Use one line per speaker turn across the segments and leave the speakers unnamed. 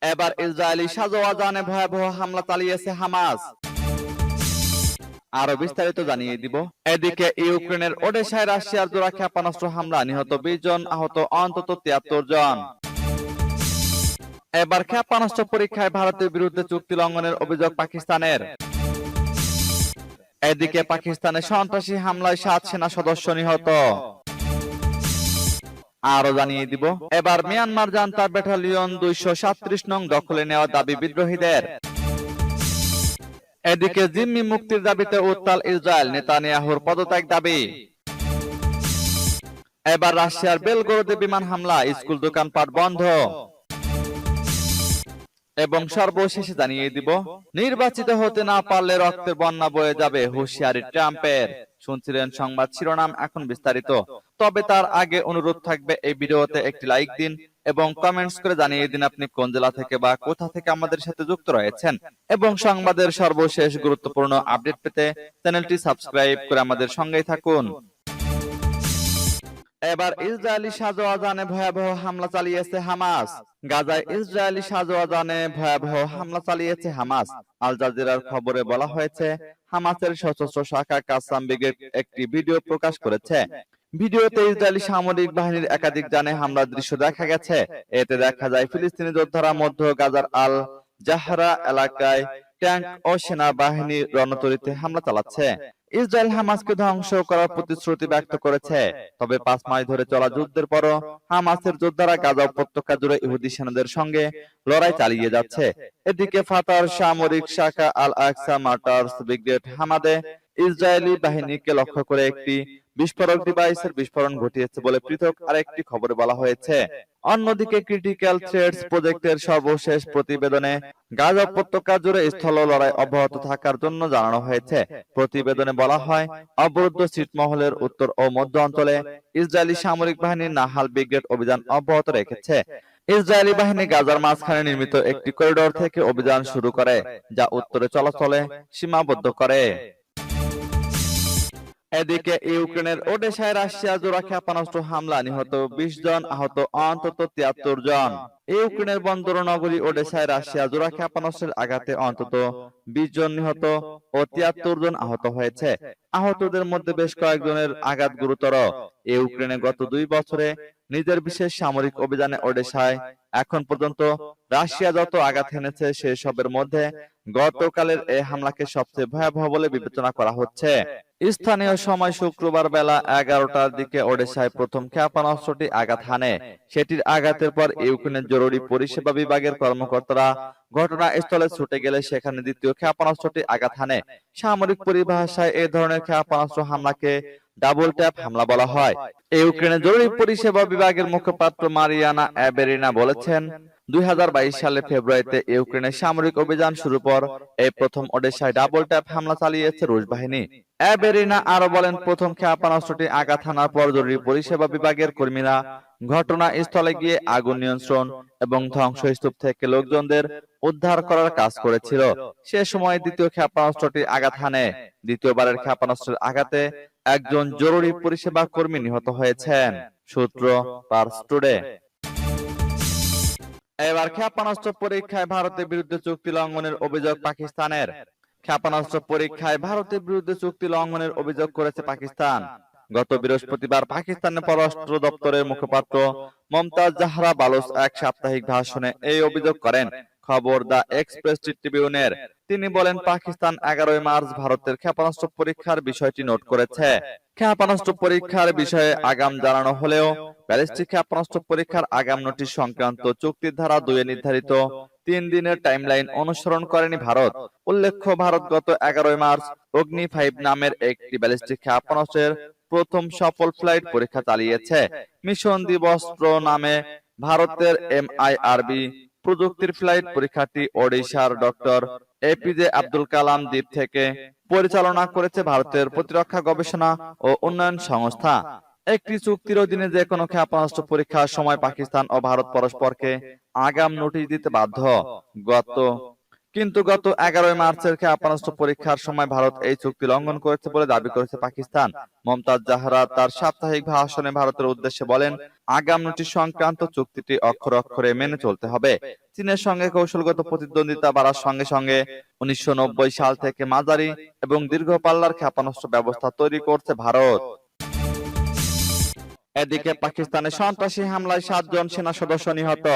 এবার ইসরায়েলি সাজোয়াজানে ভয়াবহ হামলা চালিয়েছে হামাস। আরো বিস্তারিত জানিয়ে দিব। এদিকে ইউক্রেনের ওডেসায় রাশিয়ার জোড়া ক্ষেপণাস্ত্র হামলা, নিহত 20 জন, আহত অন্তত 73 জন। এবার ক্ষেপণাস্ত্র পরীক্ষায় ভারতের বিরুদ্ধে চুক্তি লঙ্ঘনের অভিযোগ পাকিস্তানের। এদিকে পাকিস্তানের সন্ত্রাসী হামলায় 7 সেনা সদস্য নিহত। আরো জানিয়ে দিব। এবার মিয়ানমার জান্তা ব্যাটালিয়ন 237 নং দখলে নেওয়ার দাবি বিদ্রোহীদের। এদিকে জিম্মি মুক্তির দাবিতে উত্তাল ইসরায়েল, নেতানিয়াহুর পদত্যাগ দাবি। এবার রাশিয়ার বেলগোরোদে বিমান হামলা, স্কুল দোকানপাট বন্ধ। এবং সর্বশেষে জানিয়ে দিব, নির্বাচিত হতে না পারলে রক্তের বন্যা বয়ে যাবে, হুঁশিয়ারি ট্রাম্পের। শুনছিলেন সংবাদ শিরোনাম, এখন বিস্তারিত। তবে তার আগে অনুরোধ থাকবে, এই ভিডিওতে একটি লাইক দিন এবং কমেন্টস করে জানিয়ে দিন আপনি কোন জেলা থেকে বা কোথা থেকে আমাদের সাথে যুক্ত রয়েছেন, এবং সংবাদের সর্বশেষ গুরুত্বপূর্ণ আপডেট পেতে চ্যানেলটি সাবস্ক্রাইব করে আমাদের সঙ্গেই থাকুন। এবার ইসরায়েলি সাজোয়াজানে ভয়াবহ হামলা চালিয়েছে হামাস। গাজায় ইসরায়েলি সাজোয়াজানে ভয়াবহ হামলা চালিয়েছে হামাস। আল জাজিরার খবরে বলা হয়েছে, হামাসের সশস্ত্র শাখা কাসাম ব্রিগেড একটি ভিডিও প্রকাশ করেছে। ভিডিওতে ইসরায়েলি সামরিক বাহিনীর একাধিক যানে হামলার দৃশ্য দেখা গেছে। এতে দেখা যায় ফিলিস্তিনি যোদ্ধারা মধ্য গাজার আল জাহরা এলাকায় ট্যাঙ্ক ও সেনাবাহিনী রণতরীতে হামলা চালাচ্ছে। ইসরায়েল হামাসকে ধ্বংস করার প্রতিশ্রুতি ব্যক্ত করেছে। তবে 5 মাস ধরে চলা যুদ্ধের পরও হামাসের যোদ্ধারা গাজা উপত্যকা জুড়ে ইহুদি সেনাদের সঙ্গে লড়াই চালিয়ে যাচ্ছে। এদিকে ফাতার সামরিক শাখা আল আকসা মার্টার্স ব্রিগেড হামাদে ইসরায়েলি বাহিনীকে লক্ষ্য করে একটি বিস্ফোরক ডিভাইসের বিস্ফোরণ ঘটিয়েছে বলে পৃথক আরেকটি খবরে বলা হয়েছে। অন্যদিকে ক্রিটিক্যাল থ্রেটস প্রজেক্টের সর্বশেষ প্রতিবেদনে গাজা উপত্যকা জুড়ে স্থল লড়াই অব্যাহত থাকার জন্য জানানো হয়েছে। প্রতিবেদনে বলা হয়, অবরুদ্ধ ছিটমহলের উত্তর ও মধ্য অঞ্চলে ইসরায়েলি সামরিক বাহিনীর নাহাল ব্রিগেড অভিযান অব্যাহত রেখেছে। ইসরায়েলি বাহিনী গাজার মাঝখানে নির্মিত একটি করিডোর থেকে অভিযান শুরু করে, যা উত্তরে চলাচলে সীমাবদ্ধ করে। এদিকে ইউক্রেনের ওডেসায় রাশিয়া জোড়া ক্ষেপণাস্ত্র হামলা, নিহত 20 জন, আহত অন্তত 73 জন। ইউক্রেনের বন্দর নগরী ওডেসায় রাশিয়া জোড়া ক্ষেপণাস্ত্রের আঘাতে অন্তত 20 জন নিহত ও 73 জন আহত হয়েছে। আহতদের মধ্যে বেশ কয়েকজনের আঘাত গুরুতর। ইউক্রেনে গত 2 বছরে নিজের বিশেষ সামরিক অভিযানে ওডেসায় এখন পর্যন্ত রাশিয়া যত আঘাত হেনেছে সেসবের মধ্যে গতকালের এই হামলাকে সবচেয়ে ভয়াবহ বলে বিবেচনা করা হচ্ছে। স্থানীয় সময় শুক্রবার বেলা 11টার দিকে ওডেসায় প্রথম ক্ষেপণাস্ত্রটি আঘাত হানে। সেটির আঘাতের পর ইউক্রেনের জরুরি পরিষেবা বিভাগের কর্মকর্তারা ঘটনাস্থলে ছুটে গেলে সেখানে দ্বিতীয় ক্ষেপণাস্ত্রটি আঘাত হানে। সামরিক পরিভাষায় এই ধরনের ক্ষেপণাস্ত্র হামলাকে ডাবল ট্যাপ হামলা বলা হয়। ইউক্রেনের জরুরি পরিষেবা বিভাগের মুখপাত্র মারিয়ানা অ্যাবেরিনা বলেছেন, 2022 সালের ফেব্রুয়ারিতে ইউক্রেনের সামরিক অভিযান শুরুর পর এই প্রথম ওডেসায় ডাবল ট্যাপ হামলা চালিয়েছে রুশ বাহিনী। অ্যাবেরিনা আরো বলেন, প্রথম ক্ষেপণাস্ত্রটি আঘাত হানার পর জরুরি পরিষেবা বিভাগের কর্মীরা ঘটনাস্থলে গিয়ে আগুন নিয়ন্ত্রণ এবং ধ্বংসস্তূপ থেকে লোকজনদের উদ্ধার করার কাজ করেছিল। সে সময় দ্বিতীয় ক্ষেপণাস্ত্রটি আঘাত হানে। দ্বিতীয়বারের ক্ষেপণাস্ত্রের আঘাতে একজন জরুরি পরিষেবা কর্মী নিহত হয়েছেন। সূত্র পার্স টুডে। এবার ক্ষেপণাস্ত্র পরীক্ষায় ভারতের বিরুদ্ধে চুক্তি লঙ্ঘনের অভিযোগ পাকিস্তানের। ক্ষেপণাস্ত্র পরীক্ষায় ভারতের বিরুদ্ধে চুক্তি লঙ্ঘনের অভিযোগ করেছে পাকিস্তান। গত বৃহস্পতিবার পাকিস্তানের পররাষ্ট্র দপ্তরের মুখপাত্র মমতাজ জাহরা বালোচ এক সাপ্তাহিক ভাষণে এই অভিযোগ করেন। খবর দ্য এক্সপ্রেস ট্রিবিউনের। তিনি বলেন, পাকিস্তান 11 মার্চ ভারতের ক্ষেপণাস্ত্র পরীক্ষার বিষয়টি নোট করেছে। ক্ষেপণাস্ত্র পরীক্ষার বিষয়ে আগাম জানানো হলেও ব্যালিস্টিক ক্ষেপণাস্ত্র পরীক্ষার আগাম নোটিশ সংক্রান্ত চুক্তির ধারা 2 এ নির্ধারিত 3 দিনের টাইমলাইন অনুসরণ করেনি ভারত। উল্লেখ্য, ভারত গত 11 মার্চ অগ্নি 5 নামের একটি ব্যালিস্টিক ক্ষেপণাস্ত্রের প্রথম সফল ফ্লাইট পরীক্ষা চালিয়েছে। মিশন দিবস্ত্র নামে ভারতের MIRV প্রযুক্তির ফ্লাইট পরীক্ষাটি ওড়িশার ডক্টর APJ আব্দুল কালাম দ্বীপ থেকে পরিচালনা করেছে ভারতের প্রতিরক্ষা গবেষণা ও উন্নয়ন সংস্থা। একটি চুক্তির অধীনে যে কোনো ক্ষেপণাস্ত্র পরীক্ষার সময় পাকিস্তান ও ভারত পরস্পরকে আগাম নোটিশ দিতে বাধ্য। গত কিন্তু গত 11 মার্চের ক্ষেপণাস্ত্র পরীক্ষার সময় ভারত এই চুক্তি লঙ্ঘন করেছে বলে দাবি করেছে পাকিস্তান। মমতাজ জাহরা তার সাপ্তাহিক ভাষণে ভারতের উদ্দেশ্যে বলেন, আগামীটি সংক্রান্ত চুক্তিটি অক্ষরে অক্ষরে মেনে চলতে হবে। চীনের সঙ্গে কৌশলগত প্রতিদ্বন্দ্বিতা বাড়ার সঙ্গে সঙ্গে 1990 সাল থেকে মাঝারি এবং দীর্ঘ পাল্লার ক্ষেপণাস্ত্র ব্যবস্থা তৈরি করছে ভারত। এদিকে পাকিস্তানের সন্ত্রাসী হামলায় 7 জন সেনা সদস্য নিহত।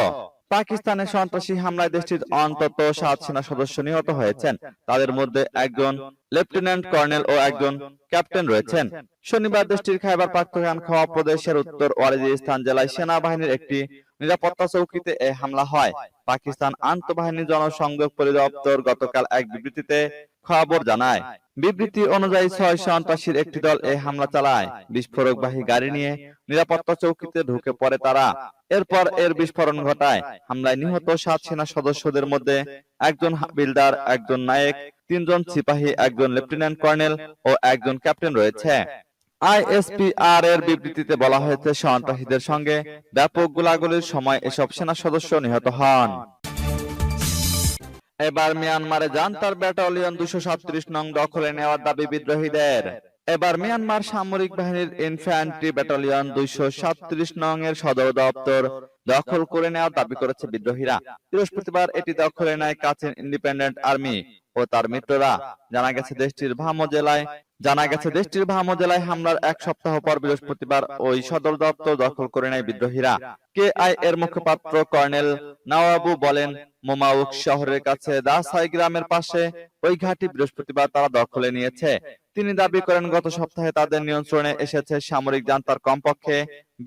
পাকিস্তানের সন্ত্রাসী হামলায় দেশটির অন্তত 7 সেনা সদস্য নিহত হয়েছেন। তাদের মধ্যে একজন লেফটেন্যান্ট কর্নেল ও একজন ক্যাপ্টেন রয়েছেন। শনিবার দেশটির খাইবার পাখতুনখোয়া প্রদেশের উত্তর ওয়াজিরিস্তান জেলায় সেনাবাহিনীর একটি নিরাপত্তা চৌকিতে এই হামলা হয়। পাকিস্তান আন্তঃবাহিনী জনসংযোগ পরিদপ্তর গতকাল এক বিবৃতিতে খবর জানায়। বিবৃতি অনুযায়ী 6 সন্ত্রাসীর একটি দল এই হামলা চালায়। বিস্ফোরকবাহী গাড়ি নিয়ে নিরাপত্তা চৌকিতে ঢুকে পড়ে তারা। এরপর এর বিস্ফোরণ ঘটায়। হামলায় নিহত 7 সেনা সদস্যদের মধ্যে একজন হাবিলদার, একজন নায়েক, 3 জন সিপাহী, একজন লেফটেন্যান্ট কর্নেল ও একজন ক্যাপ্টেন রয়েছে। আইএসপিআর এর বিবৃতিতে বলা হয়েছে, সন্ত্রাসীদের সঙ্গে ব্যাপক গোলাগুলির সময় এসব সেনা সদস্য নিহত হন। এবার মিয়ানমারে জান্তার ব্যাটালিয়ন 237 নং দখলে নেওয়ার দাবি বিদ্রোহীদের। এবার মিয়ানমার সামরিক বাহিনীর ইনফ্যান্ট্রি ব্যাটালিয়ন 237 নং এর সদর দপ্তর দখল করে নেওয়ার দাবি করেছে বিদ্রোহীরা। বৃহস্পতিবার এটি দখলে নেয় কাচিন ইন্ডিপেন্ডেন্ট আর্মি ও তার মিত্ররা। জানা গেছে দেশটির ভামো জেলায় হামলার 1 সপ্তাহ পর বৃহস্পতিবার ওই সদর দপ্তর দখল করে নেয় বিদ্রোহীরা। কেআই এর মুখপাত্র কর্নেল নওয়াবু বলেন, মোমাউক শহরের কাছে দাসাই গ্রামের পাশে ওই ঘাঁটি বৃহস্পতিবার তারা দখলে নিয়েছে। তিনি দাবি করেন, গত সপ্তাহে তাদের নিয়ন্ত্রণে এসেছে সামরিক জান্তার কমপক্ষে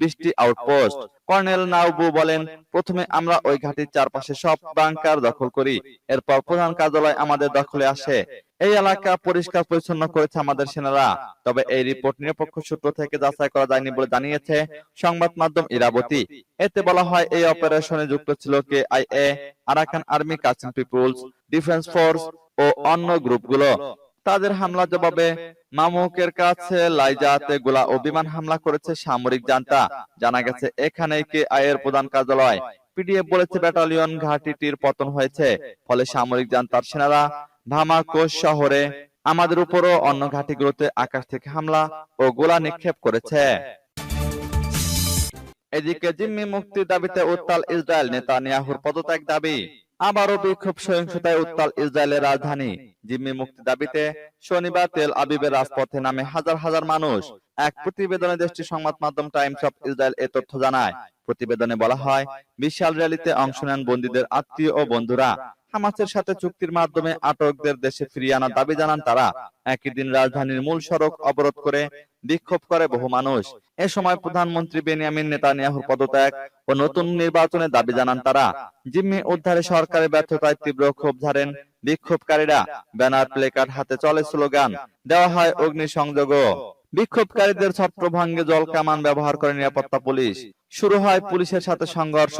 20টি আউটপোস্ট। কর্নেল নাওবু বলেন, প্রথমে আমরা ওই ঘাঁটির চারপাশে সব বাংকার দখল করি, এরপর প্রধান কার্যালয় আমাদের দখলে আসে। এই এলাকা পরিষ্কার পরিচ্ছন্ন করেছে আমাদের সেনারা। তবে এই রিপোর্ট নিরপেক্ষ সূত্র থেকে যাচাই করা যায়নি বলে জানিয়েছে সংবাদ মাধ্যম ইরাবতী। এতে বলা হয়, এই অপারেশনে যুক্ত ছিল KIA, Arakan Army, Kachin People's Defence Force ও অন্য গ্রুপগুলো। তাদের হামলা জবাবে মামুকের কাছে লাইজাতে গোলা ও বিমান হামলা করেছে সামরিক জান্তা। জানা গেছে, এখানেই কেআই এর প্রধান কার্যালয়। পিডিএফ বলেছে, ব্যাটালিয়ন ঘাঁটিটির পতন হয়েছে, ফলে সামরিক জান্তার সেনারা ভামাকোস শহরে আমাদের উপরও অন্য ঘাঁটিগুলোতে আকাশ থেকে হামলা ও গোলা নিক্ষেপ করেছে। এদিকে জিম্মি মুক্তির দাবিতে উত্তাল ইসরায়েল, নেতানিয়াহুর পদত্যাগ দাবি। আবারও বিক্ষোভ সহিংসতায় উত্তাল ইসরায়েলের রাজধানী। জিম্মি মুক্তি দাবিতে শনিবার তেল আবিবের রাজপথে নামে হাজার হাজার মানুষ। এক প্রতিবেদনে দেশটির সংবাদ মাধ্যম টাইমস অফ ইসরায়েল এ তথ্য জানায়। প্রতিবেদনে বলা হয়, বিশাল র্যালিতে অংশ নেন বন্দীদের আত্মীয় ও বন্ধুরা। হামাসের সাথে চুক্তির মাধ্যমে আটকদের দেশে ফিরিয়ে আনার দাবি জানান তারা। একই দিন রাজধানীর মূল সড়ক অবরোধ করে বিক্ষোভ করে বহু মানুষ। এ সময় প্রধানমন্ত্রী বেনিয়ামিন নেতানিয়াহুর পদত্যাগ ও নতুন নির্বাচনের দাবি জানান তারা। জিম্মি উদ্ধারে সরকারের ব্যর্থতায় তীব্র ক্ষোভ ঝাড়েন বিক্ষোভকারীরা। ব্যানার, প্লেকার্ড হাতে চলে স্লোগান, দেওয়া হয় অগ্নিসংযোগও। বিক্ষোভকারীদের ছত্রভঙ্গে জল কামান ব্যবহার করে নিরাপত্তা পুলিশ। শুরু হয় পুলিশের সাথে সংঘর্ষ।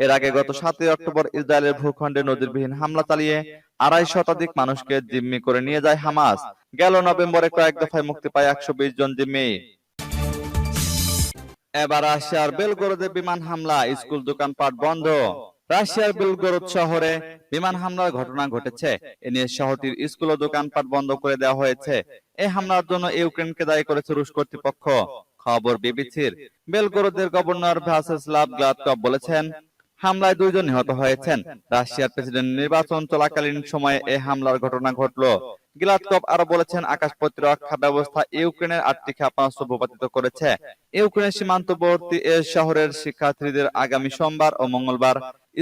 এর আগে গত 7 অক্টোবর ইসরায়েলের ভূখণ্ডে নজিরবিহীন হামলা চালিয়ে 250 শতাধিক মানুষকে জিম্মি করে নিয়ে যায় হামাস। গেল নভেম্বরে কয়েক দফায় মুক্তি পায় 120 জন জিম্মি। এবার রাশিয়ার বেলগরোদে বিমান হামলা, স্কুল দোকানপাট বন্ধ। রাশিয়ার বেলগরোদ শহরে বিমান হামলার ঘটনা ঘটেছে। এ নিয়ে শহরটির স্কুল ও দোকানপাট বন্ধ করে দেওয়া হয়েছে। এই হামলার জন্য ইউক্রেনকে দায়ী করেছে রুশ কর্তৃপক্ষ। খবর বিবিসির। বেলগরোদের গভর্নর ভ্যাচেস্লাভ গ্লাদকভ বলেছেন, হামলায় 2 জন নিহত হয়েছেন। রাশিয়ার প্রেসিডেন্ট নির্বাচন চলাকালীন সময়ে এই হামলার ঘটনা ঘটল। গ্লাদকভ আরো বলেছেন, আকাশ প্রতিরক্ষা ব্যবস্থা ইউক্রেনের 8টি ক্ষেপণাস্ত্র ভূপাতিত করেছে। ইউক্রেনের সীমান্তবর্তী এ শহরের শিক্ষার্থীদের আগামী সোমবার ও মঙ্গলবার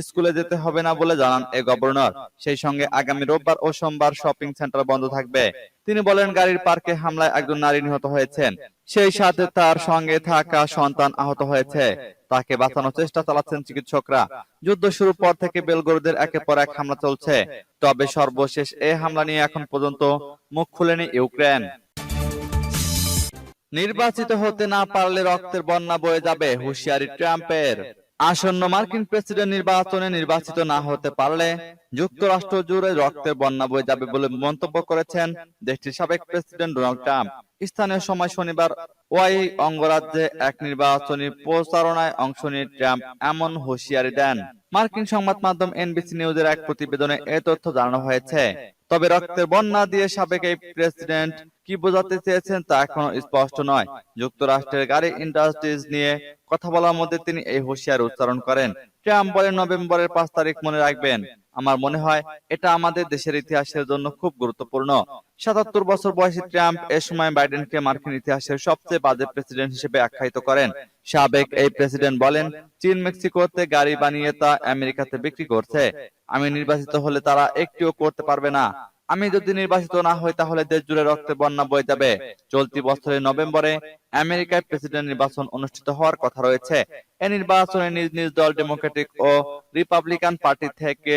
স্কুলে যেতে হবে না বলে জানান এই গভর্নর। সেই সঙ্গে আগামী রোববার ও সোমবার শপিং সেন্টার বন্ধ থাকবে। তিনি বলেন, গাড়ির পার্কে হামলায় একজন নারী নিহত হয়েছেন। সেই সাথে তার সঙ্গে থাকা সন্তান আহত হয়েছে। তাকে বাঁচানোর চেষ্টা চালাচ্ছেন চিকিৎসকরা। যুদ্ধ শুরুর পর থেকে বেলগরোদের একের পর এক হামলা চলছে। তবে সর্বশেষ এই হামলা নিয়ে এখন পর্যন্ত মুখ খুলেনি ইউক্রেন। নির্বাচিত হতে না পারলে রক্তের বন্যা বয়ে যাবে, হুঁশিয়ারি ট্রাম্পের। আসন্ন মার্কিন প্রেসিডেন্ট নির্বাচনে নির্বাচিত না হতে পারলে যুক্তরাষ্ট্র জুড়ে রক্তের বন্যা বয়ে যাবে বলে মন্তব্য করেছেন দেশটির সাবেক প্রেসিডেন্ট ডোনাল্ড ট্রাম্প। স্থানীয় সময় শনিবার ওয়াই অঙ্গরাজ্যে এক নির্বাচনী প্রচারণায় অংশ নিয়ে ট্রাম্প এমন হুঁশিয়ারি দেন। মার্কিন সংবাদ মাধ্যম এনবিসি নিউজের এক প্রতিবেদনে এ তথ্য জানানো হয়েছে। তবে রক্তের বন্যা দিয়ে সাবেক এই প্রেসিডেন্ট কি বোঝাতে চেয়েছেন তা এখনো স্পষ্ট নয়। যুক্তরাষ্ট্রের গাড়ি ইন্ডাস্ট্রিজ নিয়ে কথা বলার মধ্যে তিনি এই হুঁশিয়ারি উচ্চারণ করেন। ট্রাম্প বলেন, নভেম্বরের 5 তারিখ মনে রাখবেন। আমার মনে হয় এটা আমাদের দেশের ইতিহাসের জন্য খুব গুরুত্বপূর্ণ। 77 বছর বয়সী ট্রাম্প এ সময় বাইডেনকে মার্কিন ইতিহাসের সবচেয়ে বাজে প্রেসিডেন্ট হিসেবে আখ্যায়িত করেন। সাবেক এই প্রেসিডেন্ট বলেন, চীন মেক্সিকোতে গাড়ি বানিয়ে তা আমেরিকাতে বিক্রি করছে। আমি নির্বাচিত হলে তারা একটিও করতে পারবে না। আমি যদি নির্বাচিত না হই তাহলে দেশ জুড়ে রক্তের বন্যা বয়ে যাবে। চলতি বছরের নভেম্বরে আমেরিকায় প্রেসিডেন্ট নির্বাচন অনুষ্ঠিত হওয়ার কথা রয়েছে। এই নির্বাচনে নিজ নিজ দল ডেমোক্রেটিক ও রিপাবলিকান পার্টি থেকে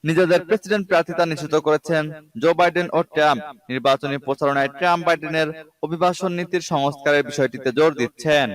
নিজেদের প্রেসিডেন্ট প্রার্থিতা নিশ্চিত করেছেন জো বাইডেন ও ট্রাম্প। নির্বাচনী প্রচারণায় ট্রাম্প বাইডেনের অভিবাসন নীতির সংস্কারের বিষয়টিতে জোর দিচ্ছেন।